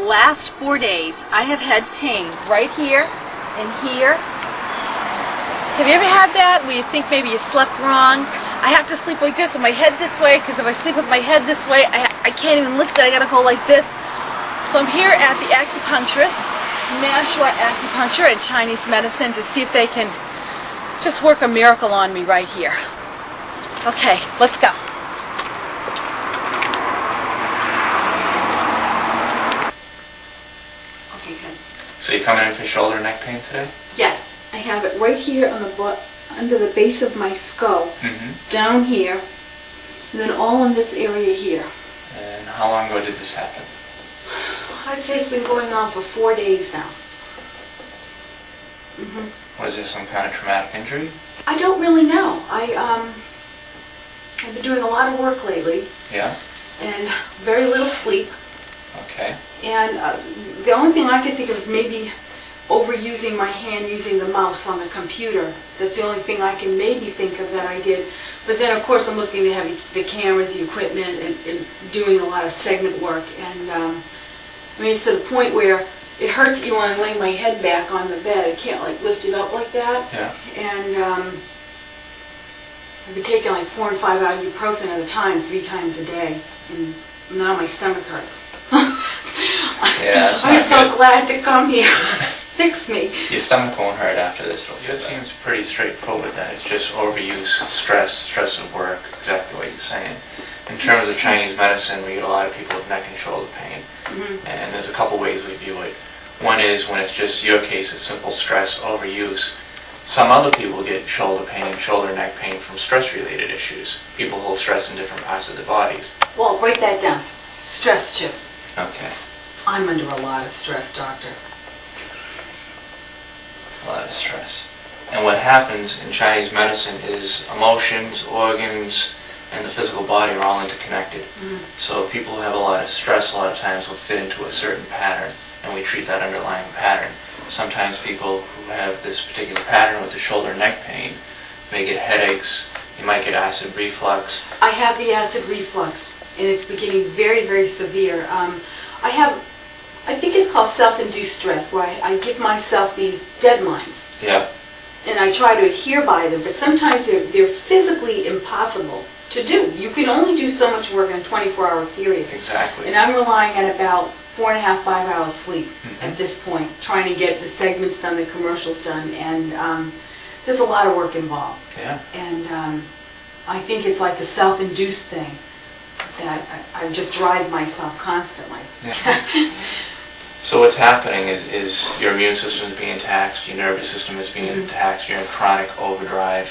last 4 days, I have had pain right here and here. Have you ever had that where you think maybe you slept wrong? I have to sleep like this with my head this way, because if I sleep with my head this way, I can't even lift it. I got to go like this. So I'm here at the acupuncturist, Nashua Acupuncture and Chinese medicine, to see if they can just work a miracle on me right here. Okay, let's go. Okay, good. So you're coming in for shoulder and neck pain today? Yes, I have it right here on the under the base of my skull, down here, and then all in this area here. And how long ago did this happen? I'd say it's been going on for 4 days now. Was this some kind of traumatic injury? I don't really know. I've been doing a lot of work lately. Yeah? And very little sleep. Okay. And the only thing I could think of is maybe overusing my hand using the mouse on the computer. That's the only thing I can maybe think of that I did. But then, of course, I'm looking to have the cameras, the equipment, and doing a lot of segment work. And I mean, it's to the point where it hurts you when I lay my head back on the bed. I can't like lift it up like that. Yeah. And I've been taking like 4 and 5 ibuprofen at a time, 3 times a day. And now my stomach hurts. Yeah, I'm so glad to come here. Fix me. Your stomach won't hurt after this. It seems pretty straightforward then. It's just overuse, stress of work, exactly what you're saying. In terms of Chinese medicine, we get a lot of people with neck and shoulder pain. And there's a couple ways we view it. One is when it's just your case, it's simple stress, overuse. Some other people get shoulder pain, shoulder and neck pain from stress-related issues. People hold stress in different parts of their bodies. Well, break that down. Stress too. Okay. I'm under a lot of stress, doctor. A lot of stress. And what happens in Chinese medicine is emotions, organs, and the physical body are all interconnected. So people who have a lot of stress a lot of times will fit into a certain pattern, and we treat that underlying pattern. Sometimes people who have this particular pattern with the shoulder and neck pain may get headaches, you might get acid reflux. I have the acid reflux, and it's becoming very, very severe. I think it's called self-induced stress, where I give myself these deadlines. Yeah. And I try to adhere by them, but sometimes they're physically impossible to do. You can only do so much work in a 24-hour period. Exactly. And I'm relying on about 4.5, 5 hours sleep at this point, trying to get the segments done, the commercials done, and there's a lot of work involved. Yeah. And I think it's like a self-induced thing that I just drive myself constantly. Yeah. So what's happening is your immune system is being taxed, your nervous system is being taxed, you're in chronic overdrive,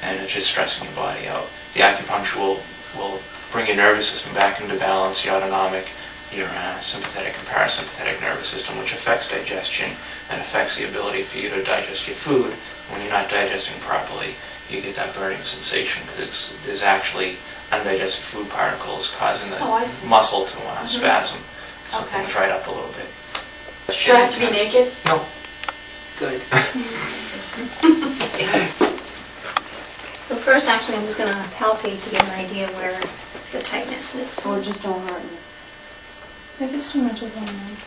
and it's just stressing your body out. The acupuncture will bring your nervous system back into balance, your autonomic, your sympathetic and parasympathetic nervous system, which affects digestion and affects the ability for you to digest your food. When you're not digesting properly, you get that burning sensation because there's actually undigested food particles causing the muscle to spasm. So things right up a little bit. Do I have to be naked? No. Good. So first, actually, I'm just going to palpate to get an idea where the tightness is. Or just don't hurt me. If it's too much, it's fine.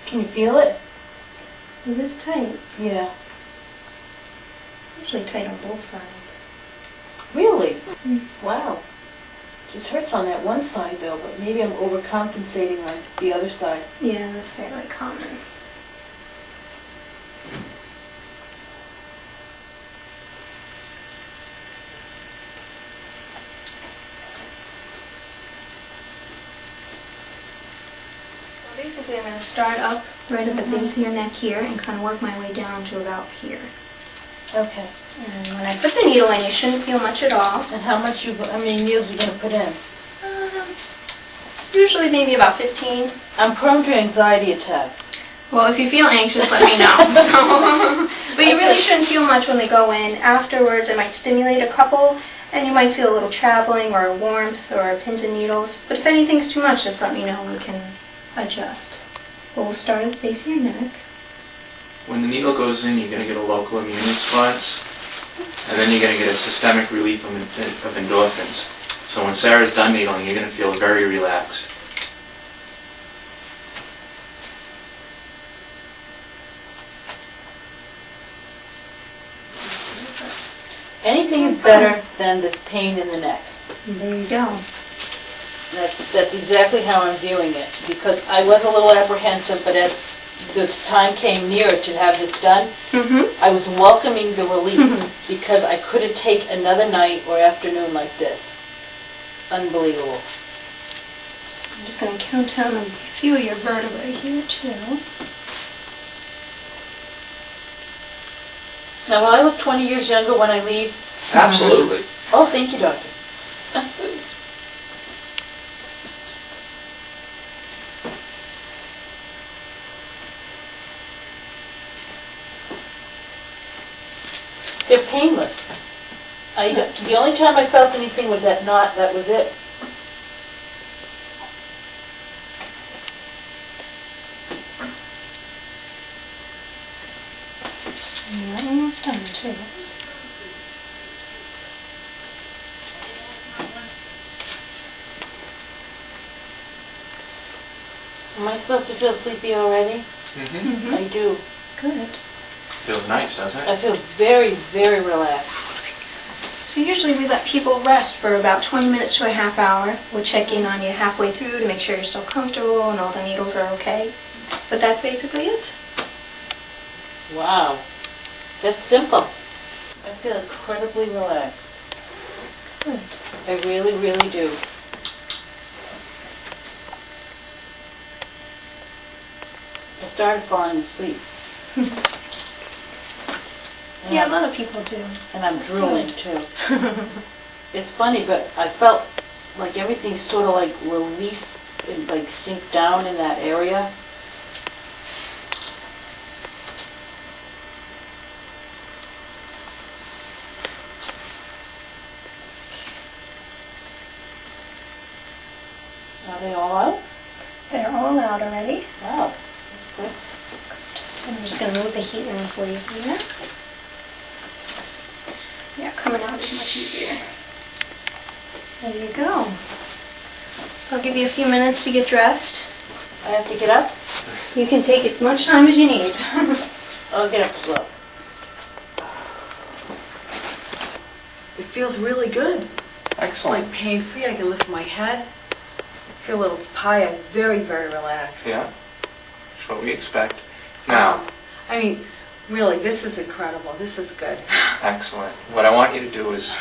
Can you feel it? It is tight. Yeah. Usually tight on both sides. Really? Wow. Just hurts on that one side though, but maybe I'm overcompensating on the other side. Yeah, that's fairly common. So basically I'm going to start up right at the base of your neck here and kind of work my way down to about here. Okay. And when I put the needle in, you shouldn't feel much at all. And how many needles are you going to put in? Usually maybe about 15. I'm prone to anxiety attacks. Well, if you feel anxious, let me know. But you really shouldn't feel much when they go in. Afterwards, it might stimulate a couple, and you might feel a little traveling or a warmth or pins and needles. But if anything's too much, just let me know and we can adjust. But we'll start at the base of your neck. When the needle goes in, you're going to get a local immune response, and then you're going to get a systemic relief of endorphins. So when Sarah's done needling, you're going to feel very relaxed. Anything is better than this pain in the neck. There you go. That's exactly how I'm viewing it, because I was a little apprehensive, but as the time came near to have this done, I was welcoming the relief because I couldn't take another night or afternoon like this. Unbelievable. I'm just going to count down a few of your vertebrae here, too. Now, will I look 20 years younger when I leave? Absolutely. Oh, thank you, doctor. They're painless. The only time I felt anything was that knot, that was it. Yeah, almost done, too. Am I supposed to feel sleepy already? Mm-hmm. I do. Good. Feels nice, doesn't I it? feel very, very relaxed. So usually we let people rest for about 20 minutes to a half hour. We'll check in on you halfway through to make sure you're still comfortable and all the needles are okay. But that's basically it. Wow. That's simple. I feel incredibly relaxed. Good. I really, really do. I started falling asleep. Yeah, a lot of people do. And I'm drooling too. It's funny, but I felt like everything sort of like released and like sink down in that area. Are they all out? They're all out already. Wow, that's good. I'm just going to move the heat in for you here. Yeah, coming out is much easier. There you go. So I'll give you a few minutes to get dressed. I have to get up? You can take as much time as you need. I'll get up slow. It feels really good. Excellent. Like pain-free. I can lift my head. Feel a little pie. I'm very, very relaxed. Yeah, that's what we expect. Now, I mean, really, this is incredible. This is good. excellent. What I want you to do is,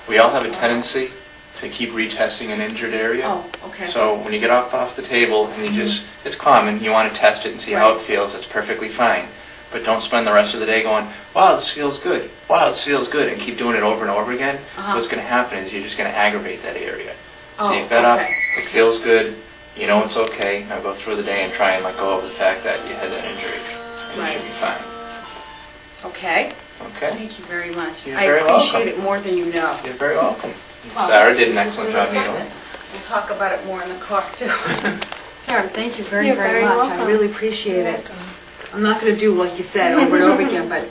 we all have a tendency to keep retesting an injured area. Oh, okay. So when you get off the table and you just, it's common, you want to test it and see how Right. it feels, that's perfectly fine. But don't spend the rest of the day going, wow, this feels good, wow, this feels good, and keep doing it over and over again. So what's going to happen is you're just going to aggravate that area. So Oh, you got up, okay. it feels good, you know it's okay, now go through the day and try and let go of the fact that you had that injury. And you Right. should be fine. Okay. Okay? Thank you very much. You're I very appreciate welcome. it more than you know. You're very welcome. Well, Sarah did an excellent this job is needling. We'll talk about it more in the car, too. Sarah, thank you very, You're very very much. welcome. I really appreciate it. I'm not going to do, like you said, over and over again, but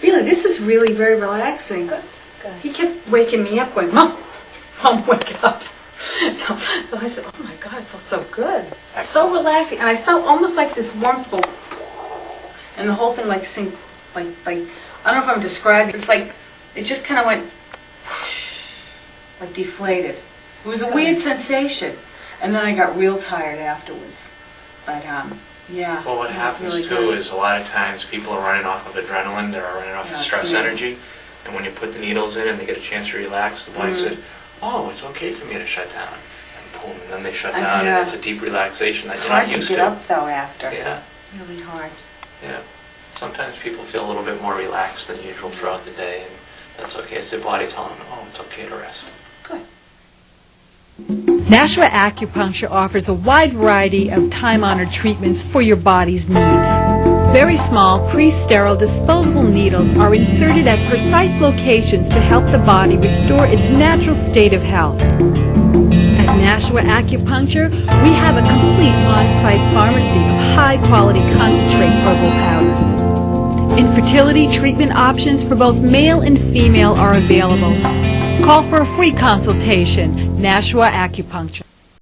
really, this is really very relaxing. Good. Good. He kept waking me up going, Mom, wake up. So I said, oh my God, I feel so good. So Excellent. relaxing. And I felt almost like this warmth go, and the whole thing like sink, like, I don't know if I'm describing, it's like, it just kind of went, like deflated. It was a weird sensation. And then I got real tired afterwards. But, yeah. Well, what it was happens really too good. is a lot of times people are running off of adrenaline, they're running off Yeah, of stress yeah. energy, and when you put the needles in and they get a chance to relax, the body Mm-hmm. says, oh, it's okay for me to shut down. And boom, and then they shut I down, know. and it's a deep relaxation that It's you're hard not to used get to. up, though, after. Yeah, Really hard. yeah. Sometimes people feel a little bit more relaxed than usual throughout the day, and that's okay. It's their body telling them, oh, it's okay to rest. Good. Nashua Acupuncture offers a wide variety of time-honored treatments for your body's needs. Very small, pre-sterile, disposable needles are inserted at precise locations to help the body restore its natural state of health. At Nashua Acupuncture, we have a complete on-site pharmacy of high-quality concentrate herbal powders. Infertility treatment options for both male and female are available. Call for a free consultation, Nashua Acupuncture.